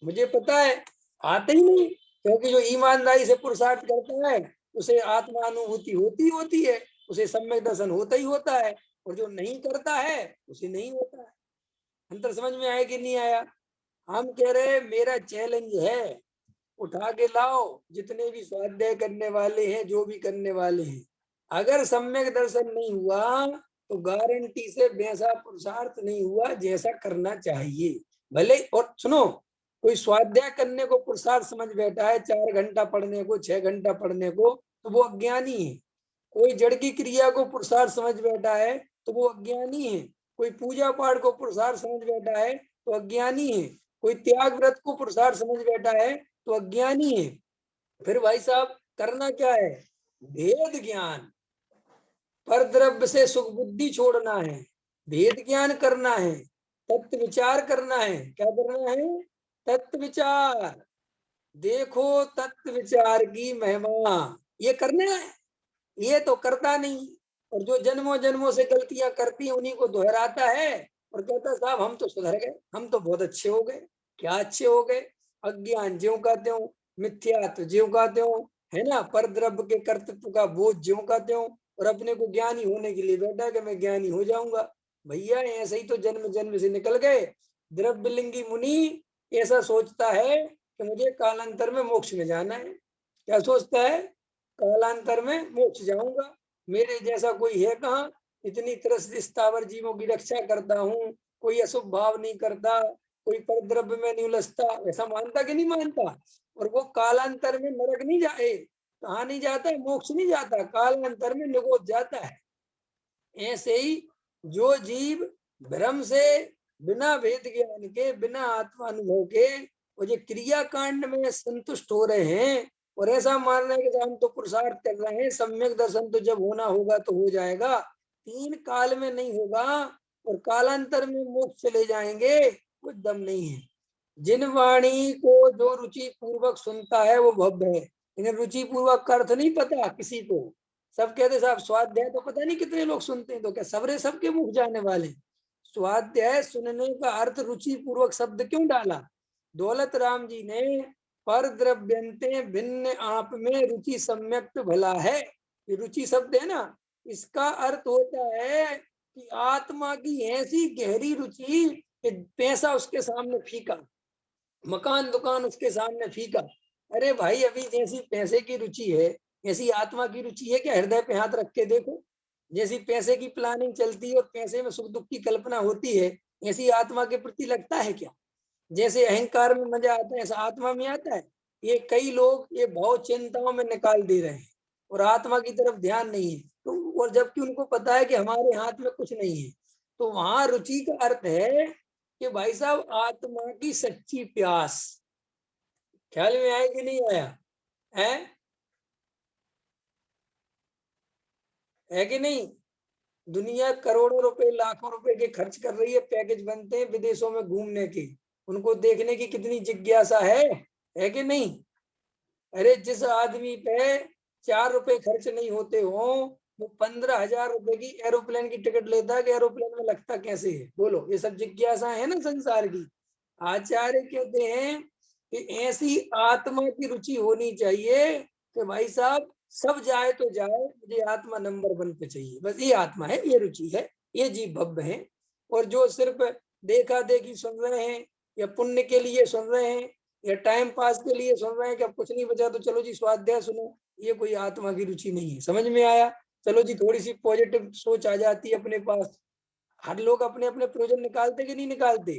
मुझे पता है आते ही नहीं, क्योंकि जो ईमानदारी से पुरुषार्थ करता है उसे आत्मानुभूति होती है, उसे सम्यक दर्शन होता ही होता है, और जो नहीं करता है उसे नहीं होता है। अंतर समझ में आया कि नहीं आया? हम कह रहे मेरा चैलेंज है, उठा के लाओ जितने भी स्वाध्याय करने वाले हैं, जो भी करने वाले हैं, अगर सम्यक दर्शन नहीं हुआ तो गारंटी से वैसा पुरुषार्थ नहीं हुआ जैसा करना चाहिए। भले और सुनो, कोई स्वाध्याय करने को पुरुषार्थ समझ बैठा है, 4 घंटा पढ़ने को, 6 घंटा पढ़ने को, तो वो अज्ञानी है। कोई जड़ की क्रिया को पुरुषार्थ समझ बैठा है तो वो अज्ञानी है। कोई पूजा पाठ को पुरुषार्थ समझ बैठा है तो अज्ञानी है। कोई त्याग व्रत को पुरुषार्थ समझ बैठा है तो अज्ञानी है। फिर भाई साहब करना क्या है? भेद ज्ञान, पर द्रव्य से सुख बुद्धि छोड़ना है, भेद ज्ञान करना है, तत्व विचार करना है। क्या करना है? तत्व विचार। देखो तत्व विचार की महिमा, ये करना है। ये तो करता नहीं, और जो जन्मों जन्मों से गलतियां करती है उन्हीं को दोहराता है और कहता साहब हम तो सुधर गए, हम तो बहुत अच्छे हो गए। क्या अच्छे हो गए? अज्ञान ज्यों का त्यों, मिथ्यात्व ज्यों का त्यों, है ना, पर द्रव्य के कर्तृत्व का बोझ ज्यों का त्यों, और अपने को ज्ञानी होने के लिए बैठा कि मैं ज्ञानी हो जाऊंगा। भैया ऐसे ही तो जन्म जन्म से निकल गए। द्रव्यलिंगी मुनि ऐसा सोचता है कि मुझे कालांतर में मोक्ष में जाना है। क्या सोचता है? कालांतर में मोक्ष जाऊंगा, मेरे जैसा कोई है कहाँ, इतनी त्रस्त स्थावर जीवों की रक्षा करता हूँ, कोई अशुभ भाव नहीं करता, कोई परद्रव्य में नहीं उलझता, ऐसा मानता कि नहीं मानता? और वो कालांतर में नरक नहीं जाए, कहाँ नहीं जाता है, मोक्ष नहीं जाता, कालांतर में निगोद जाता है। ऐसे ही जो जीव भ्रम से, बिना भेद ज्ञान के, बिना आत्मानुभव के, वो जो क्रिया कांड में संतुष्ट हो रहे हैं और ऐसा मान रहे हैं कि हम तो पुरुषार्थ कर रहे हैं, सम्यक दर्शन तो जब होना होगा तो हो जाएगा, 3 काल में नहीं होगा और कालांतर में मोक्ष चले जाएंगे, कुछ दम नहीं है। जिन वाणी को जो रुचि पूर्वक सुनता है वो भव्य है। इन्हें रुचि पूर्वक का अर्थ नहीं पता किसी को। सब कहते साहब स्वाध्याय तो पता नहीं कितने लोग सुनते हैं, तो क्या सबरे सबके मुख जाने वाले? स्वाध्याय सुनने का अर्थ रुचि पूर्वक शब्द क्यों डाला? दौलत राम जी ने पर द्रव्यंते भिन्न आप में रुचि सम्यक्त भला है, ये रुचि शब्द है ना, इसका अर्थ होता है कि आत्मा की ऐसी गहरी रुचि कि पैसा उसके सामने फीका, मकान दुकान उसके सामने फीका। अरे भाई अभी जैसी पैसे की रुचि है, ऐसी आत्मा की रुचि है क्या? हृदय पे हाथ रख के देखो। जैसी पैसे की प्लानिंग चलती है और पैसे में सुख दुख की कल्पना होती है, ऐसी आत्मा के प्रति लगता है क्या? जैसे अहंकार में मजा आता है ऐसा आत्मा में आता है? ये कई लोग ये भाव चिंताओं में निकाल दे रहे हैं और आत्मा की तरफ ध्यान नहीं है, तो और जबकि उनको पता है कि हमारे हाथ में कुछ नहीं है। तो वहां रुचि का अर्थ है कि भाई साहब आत्मा की सच्ची प्यास। ख्याल में आया कि नहीं आया? है है कि नहीं? दुनिया करोड़ों रुपए लाखों रुपए के खर्च कर रही है, पैकेज बनते हैं विदेशों में घूमने के, उनको देखने की कितनी जिज्ञासा है कि नहीं? अरे जिस आदमी पे 4 रुपए खर्च नहीं होते हो, वो 15,000 रुपए की एरोप्लेन की टिकट लेता है कि एरोप्लेन में लगता कैसे है, बोलो। ये सब जिज्ञासा है ना संसार की। आचार्य कहते हैं कि ऐसी आत्मा की रुचि होनी चाहिए कि भाई साहब सब जाए तो जाए, मुझे आत्मा नंबर 1 पे चाहिए, बस ये आत्मा है, ये रुचि है, ये जीव भव्य है। और जो सिर्फ देखा देखी सुन रहे हैं या पुण्य के लिए सुन रहे हैं या टाइम पास के लिए सुन रहे हैं कि अब कुछ नहीं बचा तो चलो जी स्वाध्याय सुनो, ये कोई आत्मा की रुचि नहीं है। समझ में आया? चलो जी थोड़ी सी पॉजिटिव सोच आ जाती है अपने पास। हर लोग अपने अपने प्रयोजन निकालते कि नहीं निकालते?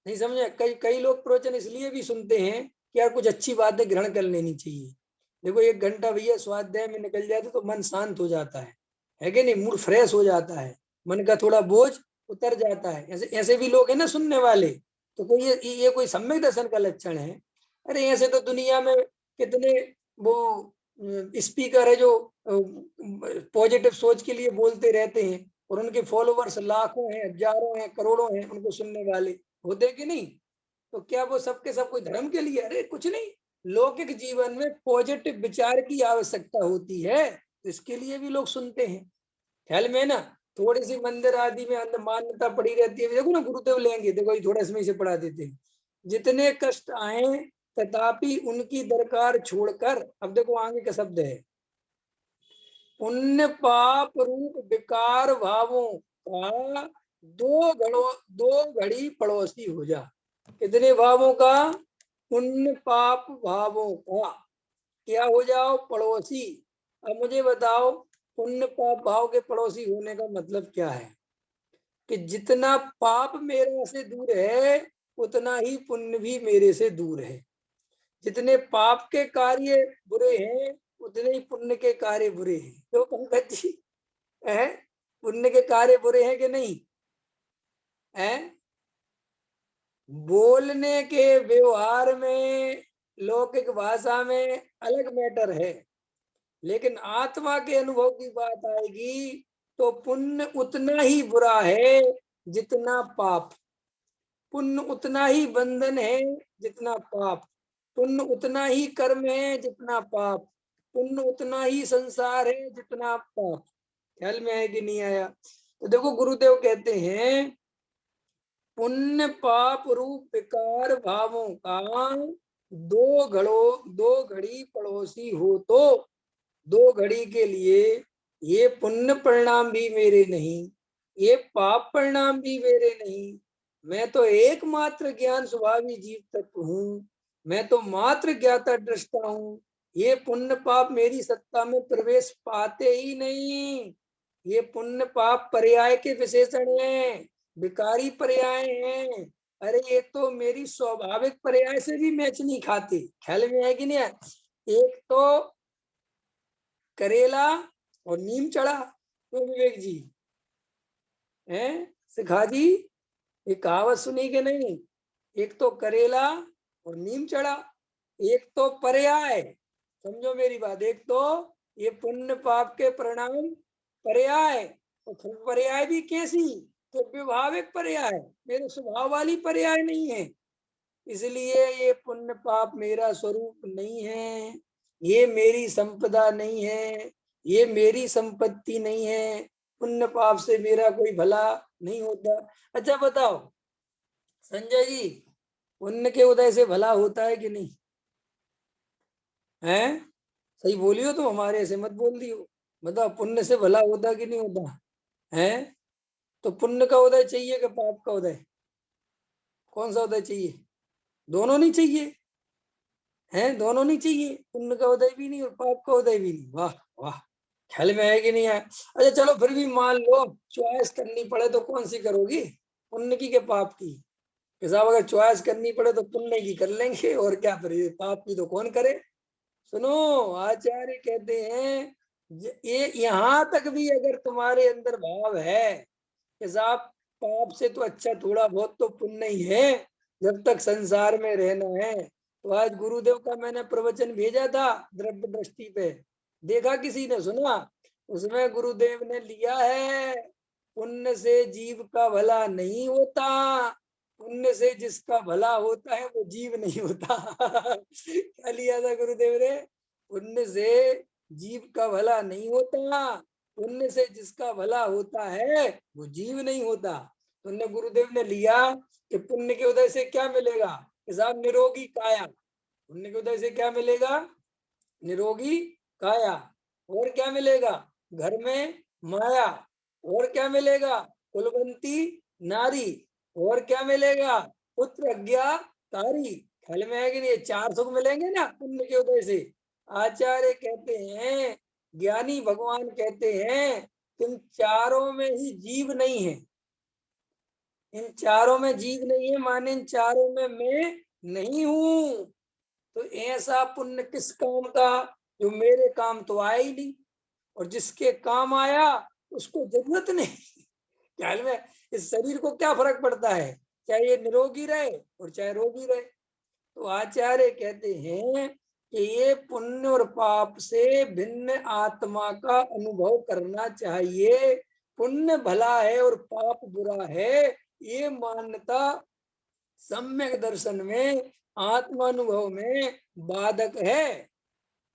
नहीं समझे? कई कई लोग प्रवचन इसलिए भी सुनते हैं कि यार कुछ अच्छी बातें ग्रहण कर लेनी चाहिए। देखो 1 घंटा भैया स्वाध्याय में निकल जाए तो मन शांत हो जाता है कि नहीं? मूड फ्रेश हो जाता है, मन का थोड़ा बोझ उतर जाता है। ऐसे ऐसे भी लोग हैं ना सुनने वाले, तो कोई ये कोई सम्यक दर्शन का लक्षण है? अरे ऐसे तो दुनिया में कितने वो स्पीकर है जो पॉजिटिव सोच के लिए बोलते रहते हैं और उनके फॉलोवर्स लाखों हैं, हजारों हैं, करोड़ों हैं उनको सुनने वाले, होते कि नहीं? तो क्या वो सबके सब कोई धर्म के लिए? अरे कुछ नहीं, लौकिक जीवन में पॉजिटिव विचार की आवश्यकता होती है, तो इसके लिए भी लोग सुनते हैं। ख्याल में ना? थोड़ी सी मंदिर आदि में अंदर मान्यता पड़ी रहती है, देखो ना गुरुदेव लेंगे, देखो ये थोड़ा इसमें से पढ़ा देते हैं, जितने कष्ट आए तथापि उनकी दरकार छोड़कर, अब देखो आगे का शब्द है, पुण्य पाप रूप विकार भावों का दो घड़ी पड़ोसी हो जा। कितने भावों का? पुण्य पाप भावों का क्या हो जाओ? पड़ोसी। अब मुझे बताओ, पुण्य पाप भाव के पड़ोसी होने का मतलब क्या है? कि जितना पाप मेरे से दूर है उतना ही पुण्य भी मेरे से दूर है। जितने पाप के कार्य बुरे हैं उतने ही पुण्य के कार्य बुरे हैं। तो पंकज जी है, पुण्य के कार्य बुरे हैं कि नहीं है? बोलने के व्यवहार में लौकिक भाषा में अलग मैटर है, लेकिन आत्मा के अनुभव की बात आएगी तो पुण्य उतना ही बुरा है जितना पाप, पुण्य उतना ही बंधन है जितना पाप, पुण्य उतना ही कर्म है जितना पाप, पुण्य उतना ही संसार है जितना पाप। ख्याल में आया कि नहीं आया? तो देखो गुरुदेव कहते हैं, पुण्य पाप रूप विकार भावों का दो घड़ी पड़ोसी हो तो, 2 घड़ी के लिए ये पुण्य परिणाम भी मेरे नहीं, ये पाप परिणाम भी मेरे नहीं। मैं तो एकमात्र ज्ञान स्वभावी जीव तत्व हूँ, मैं तो मात्र ज्ञाता दृष्टा हूँ। ये पुण्य पाप मेरी सत्ता में प्रवेश पाते ही नहीं। ये पुण्य पाप पर्याय के विशेषण हैं, विकारी पर्याय हैं। अरे ये तो मेरी स्वाभाविक पर्याय से भी मैच नहीं खाते। ख्याल में है कि नहीं है? एक तो करेला और नीम चढ़ा, तो विवेक जी हैं सिखा जी, ये कहावत सुनी के नहीं? एक तो करेला और नीम चढ़ा, एक तो पर्याय, समझो मेरी बात, एक तो ये पुण्य पाप के परिणाम पर्याय, और पर्याय भी कैसी? तो विभाविक पर्याय, मेरे स्वभाव वाली पर्याय नहीं है। इसलिए ये पुण्य पाप मेरा स्वरूप नहीं है, ये मेरी संपदा नहीं है, ये मेरी संपत्ति नहीं है। पुण्य पाप से मेरा कोई भला नहीं होता। अच्छा बताओ संजय जी, पुण्य के उदय से भला होता है कि नहीं? है? सही बोलियो, तो हमारे ऐसे मत बोल दियो। बताओ पुण्य से भला होता कि नहीं होता है? तो पुण्य का उदय चाहिए कि पाप का उदय? कौन सा उदय चाहिए? दोनों नहीं चाहिए है, दोनों नहीं चाहिए, पुण्य का उदय भी नहीं और पाप का उदय भी नहीं। वाह वाह, ख्याल में है कि नहीं है? अच्छा चलो फिर भी मान लो चॉइस करनी पड़े तो कौन सी करोगी, पुण्य की के पाप की? कि साहब अगर चॉइस करनी पड़े तो पुण्य की कर लेंगे, और क्या फिर पाप की तो कौन करे। सुनो, आचार्य कहते हैं ये यहाँ तक भी अगर तुम्हारे अंदर भाव है कि साहब पाप से तो अच्छा थोड़ा बहुत तो पुण्य ही है, जब तक संसार में रहना है। तो आज गुरुदेव का मैंने प्रवचन भेजा था द्रव्य दृष्टि पे, देखा किसी ने? सुना? उसमें गुरुदेव ने लिया है, पुण्य से जीव का भला नहीं होता, पुण्य से जिसका भला होता है वो जीव नहीं होता। क्या लिया था गुरुदेव ने? पुण्य से जीव का भला नहीं होता, पुण्य से जिसका भला होता है वो जीव नहीं होता। तुमने गुरुदेव ने लिया कि पुण्य के उदय से क्या मिलेगा कि साहब निरोगी काया, पुण्य के उदय से क्या मिलेगा, निरोगी काया, और क्या मिलेगा, घर में माया, और क्या मिलेगा, कुलवंती नारी, और क्या मिलेगा, पुत्र आज्ञाकारी। ख्याल में है कि नहीं, 4 सुख मिलेंगे ना पुण्य के उदय से। आचार्य कहते हैं, ज्ञानी भगवान कहते हैं, तुम चारों में ही जीव नहीं है, इन चारों में जीव नहीं है, माने इन चारों में मैं नहीं हूं। तो ऐसा पुण्य किस काम का, जो मेरे काम तो आया ही नहीं, और जिसके काम आया उसको जरूरत नहीं। ख्याल में, इस शरीर को क्या फर्क पड़ता है, चाहे ये निरोगी रहे और चाहे रोगी रहे। तो आचार्य कहते हैं कि ये पुण्य और पाप से भिन्न आत्मा का अनुभव करना चाहिए। पुण्य भला है और पाप बुरा है, ये मान्यता सम्यक दर्शन में, आत्मानुभव में बाधक है।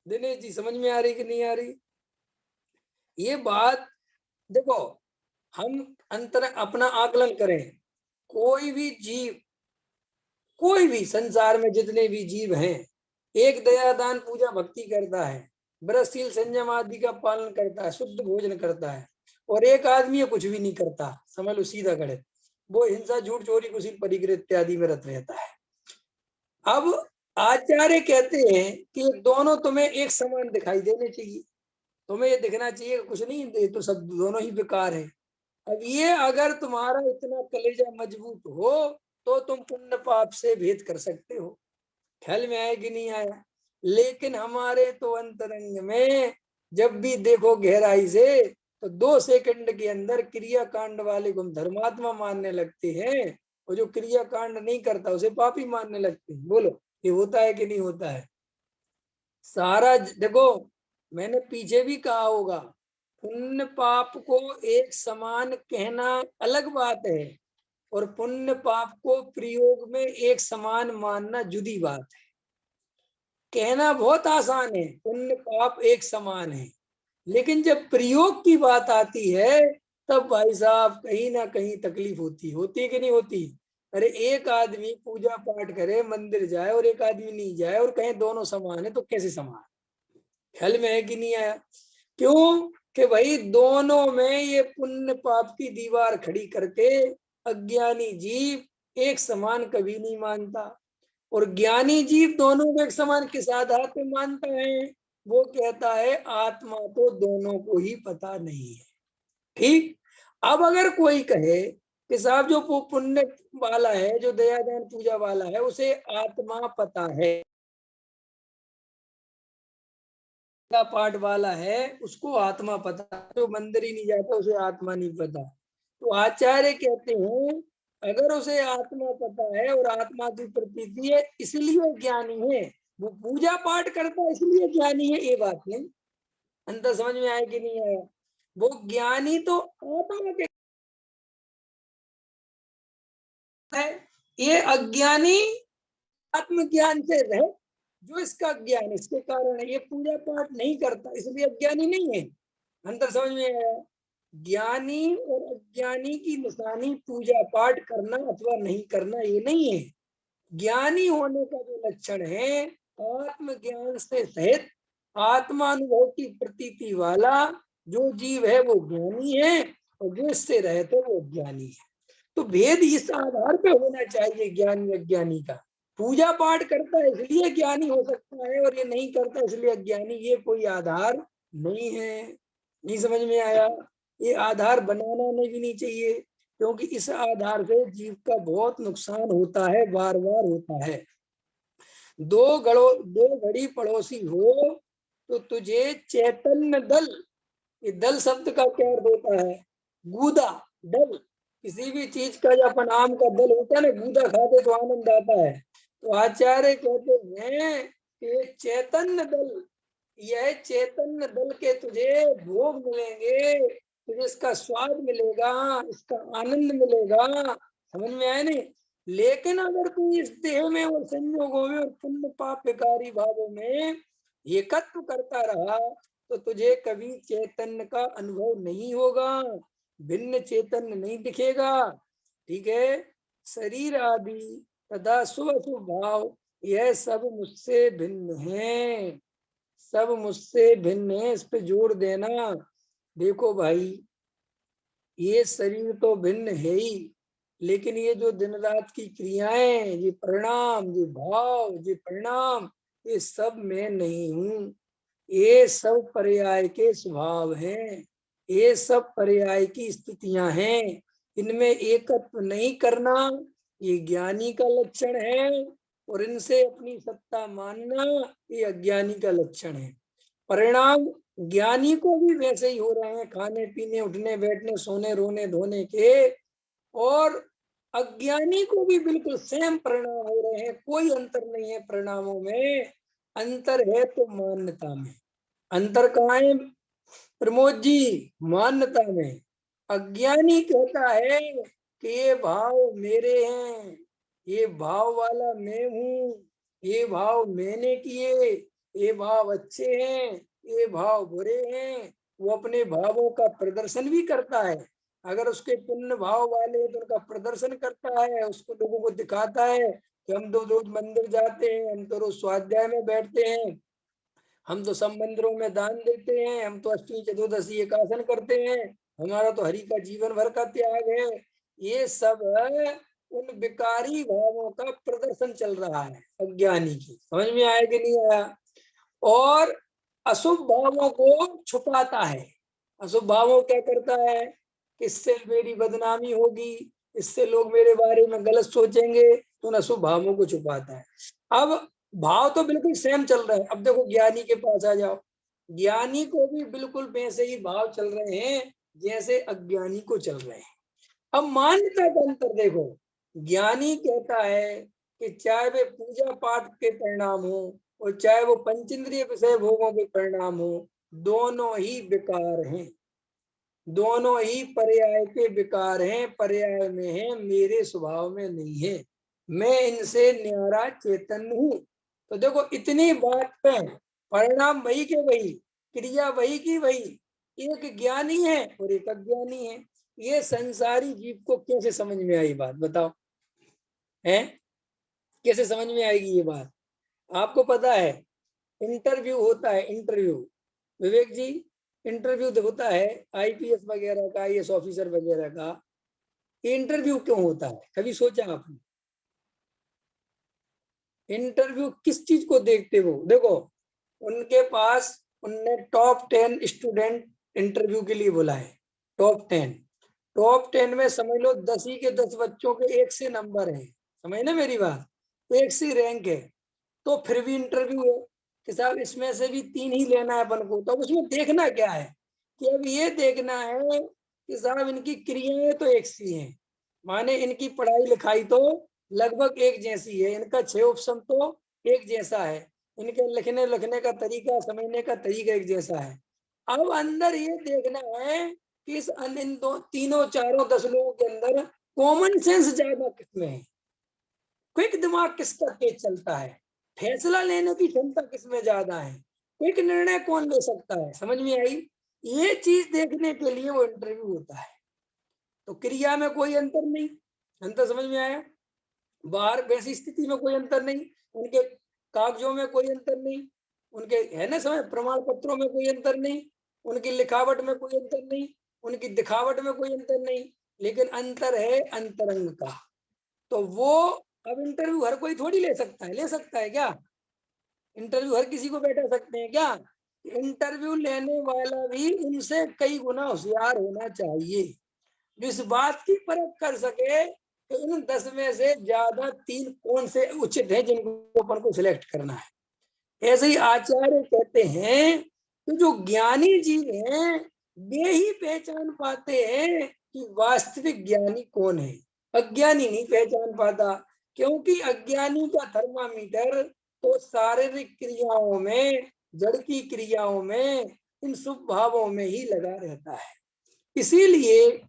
दिनेश जी समझ में आ रही कि नहीं आ रही ये बात? देखो, हम अंतर अपना आकलन करें, कोई भी जीव, कोई भी संसार में जितने भी जीव हैं, एक दया दान पूजा भक्ति करता है, व्रतशील संयम आदि का पालन करता है, शुद्ध भोजन करता है, और एक आदमी कुछ भी नहीं करता, समझ लो सीधा गणित, वो हिंसा झूठ चोरी कुशील परिग्रह इत्यादि में रत रहता है। अब आचार्य कहते हैं कि दोनों तुम्हें एक समान दिखाई देने चाहिए, तुम्हें ये दिखना चाहिए कुछ नहीं, ये तो सब दोनों ही बेकार है। अब ये अगर तुम्हारा इतना कलेजा मजबूत हो तो तुम पुण्य पाप से भेद कर सकते हो। ख्याल में आया कि नहीं आया? लेकिन हमारे तो अंतरंग में जब भी देखो गहराई से, तो 2 सेकंड के अंदर क्रिया कांड वाले को हम धर्मात्मा मानने लगते हैं, और जो क्रिया कांड नहीं करता उसे पापी मानने लगते हैं। बोलो, ये होता है कि नहीं होता है? सारा देखो, मैंने पीछे भी कहा होगा, पुण्य पाप को एक समान कहना अलग बात है, और पुण्य पाप को प्रयोग में एक समान मानना जुदी बात है। कहना बहुत आसान है, पुण्य पाप एक समान है, लेकिन जब प्रयोग की बात आती है तब भाई साहब कहीं ना कहीं तकलीफ होती है कि नहीं होती? अरे एक आदमी पूजा पाठ करे, मंदिर जाए, और एक आदमी नहीं जाए, और कहें दोनों समान है, तो कैसे समान? ख्याल में है कि नहीं आया? क्यों कि भाई दोनों में ये पुण्य पाप की दीवार खड़ी करके अज्ञानी जीव एक समान कभी नहीं मानता, और ज्ञानी जीव दोनों को एक समान किस आधार पे मानता है? वो कहता है आत्मा तो दोनों को ही पता नहीं है। ठीक, अब अगर कोई कहे कि साहब जो पुण्य वाला है, जो दयादान पूजा वाला है, उसे आत्मा पता है, का पाठ वाला है उसको आत्मा पता, जो मंदिर ही नहीं जाता उसे आत्मा नहीं पता। तो आचार्य कहते हैं अगर उसे आत्मा पता है और आत्मा की प्रतीति है इसलिए ज्ञानी है, वो पूजा पाठ करता है इसलिए ज्ञानी है, ये बात नहीं। अंतर समझ में आया कि नहीं आया? वो ज्ञानी तो आत्मा के है, ये अज्ञानी आत्मज्ञान से रहे, जो इसका ज्ञान इसके कारण है, ये पूजा पाठ नहीं करता इसलिए अज्ञानी नहीं है। अंतर समझ में आया? ज्ञानी और अज्ञानी की निशानी पूजा पाठ करना अथवा नहीं करना ये नहीं है। ज्ञानी होने का जो लक्षण है, आत्मज्ञान से सहित आत्मानुभव की प्रतीति वाला जो जीव है वो ज्ञानी है, और जो इससे रहते वो ज्ञानी है। तो भेद इस आधार पे होना चाहिए ज्ञानी अज्ञानी का। पूजा पाठ करता है इसलिए ज्ञानी हो सकता है, और ये नहीं करता इसलिए अज्ञानी, ये कोई आधार नहीं है। नहीं समझ में आया? ये आधार बनाना नहीं भी नहीं चाहिए, क्योंकि इस आधार से जीव का बहुत नुकसान होता है, बार बार होता है। दो घड़ी पड़ोसी हो तो तुझे चैतन्य दल, ये दल शब्द का क्या अर्थ होता है? गूदा, दल। किसी भी चीज का जब अपन आम का दल होता है ना, गूदा खाते तो आनंद आता है। तो आचार्य कहते हैं कि चैतन्य दल, यह चैतन्य दल के तुझे भोग मिलेंगे, तुझे इसका स्वाद मिलेगा, इसका आनंद मिलेगा। समझ में आया नहीं? लेकिन अगर तू इस देह में और संयोगों में और पुण्य पाप विकारी भावों में एकत्व करता रहा तो तुझे कभी चैतन्य का अनुभव नहीं होगा, भिन्न चैतन्य नहीं दिखेगा। ठीक है। शरीर आदि तथा शुभ अशुभ भाव यह सब मुझसे भिन्न है, सब मुझसे भिन्न है, इस पे जोर देना। देखो भाई, ये शरीर तो भिन्न है ही, लेकिन ये जो दिन रात की क्रियाएं, ये परिणाम, ये भाव, ये परिणाम, ये सब मैं नहीं हूँ। ये सब पर्याय के स्वभाव हैं, ये सब पर्याय की स्थितियां हैं। इनमें एकत्व नहीं करना ये ज्ञानी का लक्षण है, और इनसे अपनी सत्ता मानना ये अज्ञानी का लक्षण है। परिणाम ज्ञानी को भी वैसे ही हो रहे हैं, खाने पीने, उठने बैठने, सोने रोने धोने के, और अज्ञानी को भी बिल्कुल सेम परिणाम हो रहे हैं। कोई अंतर नहीं है परिणामों में, अंतर है तो मान्यता में। अंतर कहाँ है प्रमोद जी? मान्यता में। अज्ञानी कहता है कि ये भाव मेरे हैं, ये भाव वाला मैं हूँ, ये भाव मैंने किए, ये भाव अच्छे हैं, ये भाव बुरे हैं। वो अपने भावों का प्रदर्शन भी करता है। अगर उसके पुण्य भाव वाले हैं तो उनका प्रदर्शन करता है, उसको लोगों को दिखाता है कि हम तो रोज मंदिर जाते हैं, हम तो रोज स्वाध्याय में बैठते हैं, हम तो सब मंदिरों में दान देते हैं, हम तो अष्टमी चतुर्दशी एकादशी करते हैं, हमारा तो हरि का जीवन भर का त्याग है। ये सब उन विकारी भावों का प्रदर्शन चल रहा है अज्ञानी की। समझ में आया कि नहीं आया? और अशुभ भावों को छुपाता है। अशुभ भावों क्या करता है? इससे मेरी बदनामी होगी, इससे लोग मेरे बारे में गलत सोचेंगे, तो उन अशुभ भावों को छुपाता है। अब भाव तो बिल्कुल सेम चल रहे हैं। अब देखो ज्ञानी के पास आ जाओ, ज्ञानी को भी बिल्कुल वैसे ही भाव चल रहे हैं जैसे अज्ञानी को चल रहे हैं। अब मान्यता का अंतर देखो, ज्ञानी कहता है कि चाहे वे पूजा पाठ के परिणाम हो और चाहे वो पंचेंद्रिय विषय भोगों के परिणाम हो, दोनों ही विकार हैं, दोनों ही पर्याय के विकार हैं, पर्याय में है, मेरे स्वभाव में नहीं है, मैं इनसे न्यारा चेतन हूँ। तो देखो इतनी बात पे परिणाम वही के वही, क्रिया वही की वही, एक ज्ञानी है और एक अज्ञानी है। ये संसारी जीव को कैसे समझ में आई बात बताओ? है कैसे समझ में आएगी ये बात? आपको पता है इंटरव्यू होता है, इंटरव्यू, विवेक जी, इंटरव्यू होता है आईपीएस वगैरह का, आईएएस ऑफिसर वगैरह का। इंटरव्यू क्यों होता है, कभी सोचा आपने? इंटरव्यू किस चीज को देखते हो? देखो, उनके पास उनने टॉप 10 स्टूडेंट इंटरव्यू के लिए बुलाए, टॉप 10, टॉप 10 में समझ लो 10 ही के 10 बच्चों के एक से नंबर है, समझ ना मेरी बात, एक से रैंक है, तो फिर भी इंटरव्यू है कि साहब इसमें से भी 3 ही लेना है अपन को। तो उसमें देखना क्या है कि अब ये देखना है कि साहब इनकी क्रियाएं तो एक सी हैं, माने इनकी पढ़ाई लिखाई तो लगभग एक जैसी है, इनका 6 ऑप्शन तो एक जैसा है, इनके लिखने लिखने का तरीका, समझने का तरीका एक जैसा है। अब अंदर ये देखना है कि इन दो तीनों चारों 10 लोगों के अंदर कॉमन सेंस ज्यादा किसमें है, क्विक दिमाग किसका तेज चलता है, फैसला लेने की क्षमता किसमें ज्यादा है, क्विक निर्णय कौन ले सकता है। समझ में आई? ये चीज देखने के लिए वो इंटरव्यू होता है। तो क्रिया में कोई अंतर नहीं, अंतर समझ में आया? बाहर वैसी स्थिति में कोई अंतर नहीं, उनके कागजों में कोई अंतर नहीं, उनके है ना समय प्रमाण पत्रों में कोई अंतर नहीं, उनकी लिखावट में कोई अंतर नहीं, उनकी दिखावट में कोई अंतर नहीं, लेकिन अंतर है अंतरंग का। तो वो, अब इंटरव्यू हर कोई थोड़ी ले सकता है, ले सकता है क्या? इंटरव्यू हर किसी को बैठा सकते हैं क्या? इंटरव्यू लेने वाला भी उनसे कई गुना होशियार होना चाहिए, जो इस बात की परख कर सके कि उन 10 में से ज्यादा 3 कौन से उचित है जिनको अपन को सिलेक्ट करना है। ऐसे ही आचार्य कहते हैं कि जो ज्ञानी जीव हैं वे ही पहचान पाते हैं कि वास्तविक ज्ञानी कौन है, अज्ञानी नहीं पहचान पाता। क्योंकि अज्ञानी का थर्मामीटर तो शारीरिक क्रियाओं में, जड़ की क्रियाओं में, इन शुभ भावों में ही लगा रहता है। इसीलिए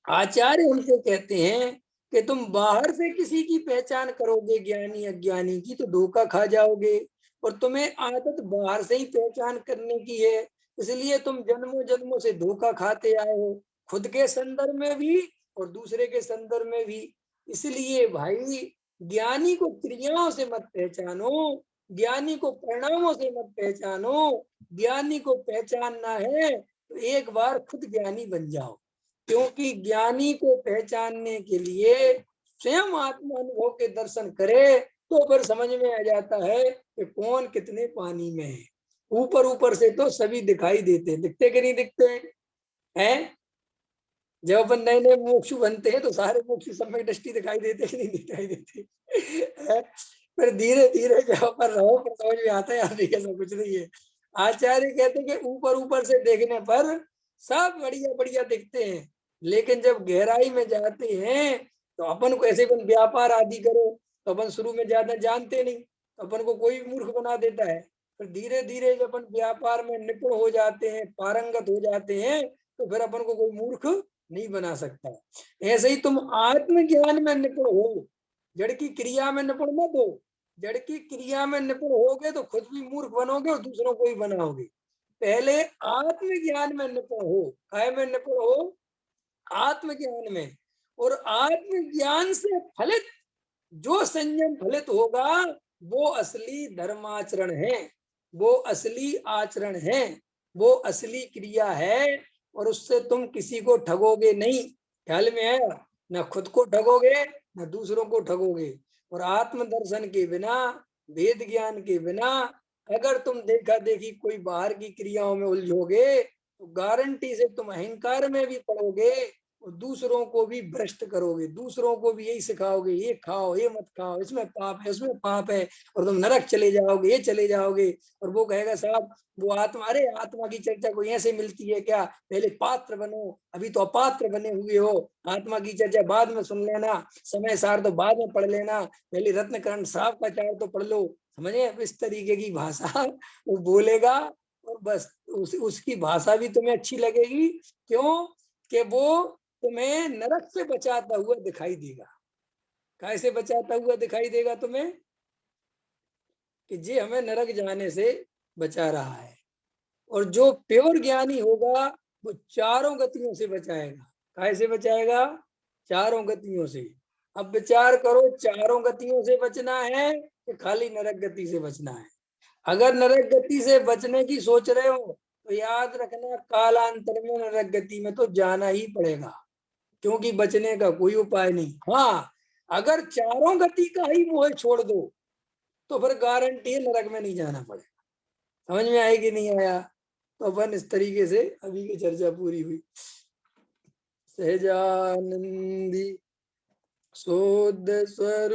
आचार्य उनसे कहते हैं कि तुम बाहर से किसी की पहचान करोगे ज्ञानी अज्ञानी की तो धोखा खा जाओगे, और तुम्हें आदत बाहर से ही पहचान करने की है, इसलिए तुम जन्मों जन्मों से धोखा खाते आए हो, खुद के संदर्भ में भी और दूसरे के संदर्भ में भी। इसलिए भाई ज्ञानी को क्रियाओं से मत पहचानो, ज्ञानी को परिणामों से मत पहचानो। ज्ञानी को पहचानना है तो एक बार खुद ज्ञानी बन जाओ, क्योंकि ज्ञानी को पहचानने के लिए स्वयं आत्मा अनुभव के दर्शन करे तो फिर समझ में आ जाता है कि कौन कितने पानी में है। ऊपर ऊपर से तो सभी दिखाई देते हैं, दिखते कि नहीं दिखते हैं? जब अपन नए नए मोक्षु बनते हैं तो सारे मोक्षु सब में दृष्टि दिखाई देते कि नहीं दिखाई देते हैं? फिर धीरे धीरे जब अपन रहो फिर समझ में आता है यार ऐसा कुछ नहीं है। आचार्य कहते हैं कि ऊपर ऊपर से देखने पर सब बढ़िया बढ़िया दिखते हैं, लेकिन जब गहराई में जाते हैं तो अपन को ऐसे अपन व्यापार आदि करो तो अपन शुरू में ज्यादा जानते नहीं, तो अपन को कोई मूर्ख बना देता है। फिर धीरे धीरे जब अपन व्यापार में निपुण हो जाते हैं, पारंगत हो जाते हैं, तो फिर अपन को कोई मूर्ख नहीं बना सकता। ऐसे ही तुम आत्मज्ञान में निपुण हो, जड़ की क्रिया में निपुण मत हो। जड़ की क्रिया में निपुण होगे तो खुद भी मूर्ख बनोगे और दूसरों को भी बनाओगे। पहले आत्मज्ञान में निपुण हो। काय में निपुण हो? आत्मज्ञान में। और आत्मज्ञान से फलित जो संयम फलित होगा वो असली धर्माचरण है, वो असली आचरण है, वो असली क्रिया है। और उससे तुम किसी को ठगोगे नहीं। ख्याल में है? ना खुद को ठगोगे ना दूसरों को ठगोगे। और आत्म दर्शन के बिना, वेद ज्ञान के बिना अगर तुम देखा देखी कोई बाहर की क्रियाओं में उलझोगे तो गारंटी से तुम अहंकार में भी पड़ोगे और दूसरों को भी भ्रष्ट करोगे। दूसरों को भी यही सिखाओगे, ये खाओ ये मत खाओ, इसमें पाप है उसमें पाप है, और तुम नरक चले जाओगे, ये चले जाओगे। और वो कहेगा साहब वो आत्मा, अरे आत्मा की चर्चा कोई ऐसे मिलती है क्या? पहले पात्र बनो, अभी तो अपात्र बने हुए हो। आत्मा की चर्चा बाद में सुन लेना, समय सार तो बाद में पढ़ लेना, पहले रत्नकरण साहब का चार तो पढ़ लो। समझे? इस तरीके की भाषा वो बोलेगा और बस उसकी भाषा भी तुम्हें अच्छी लगेगी। क्यों? कि वो तुम्हें नरक से बचाता हुआ दिखाई देगा। कैसे बचाता हुआ दिखाई देगा तुम्हें? कि जी हमें नरक जाने से बचा रहा है। और जो प्योर ज्ञानी होगा वो चारों गतियों से बचाएगा। कैसे बचाएगा? चारों गतियों से। अब विचार करो, चारों गतियों से बचना है कि खाली नरक गति से बचना है? अगर नरक गति से बचने की सोच रहे हो तो याद रखना कालांतर में नरक गति में तो जाना ही पड़ेगा, क्योंकि बचने का कोई उपाय नहीं। हाँ, अगर चारों गति का ही मोह छोड़ दो तो फिर गारंटी है नरक में नहीं जाना पड़ेगा। समझ में आया कि नहीं आया? तो अपन इस तरीके से अभी की चर्चा पूरी हुई। सहजानंदी शोध स्वरूप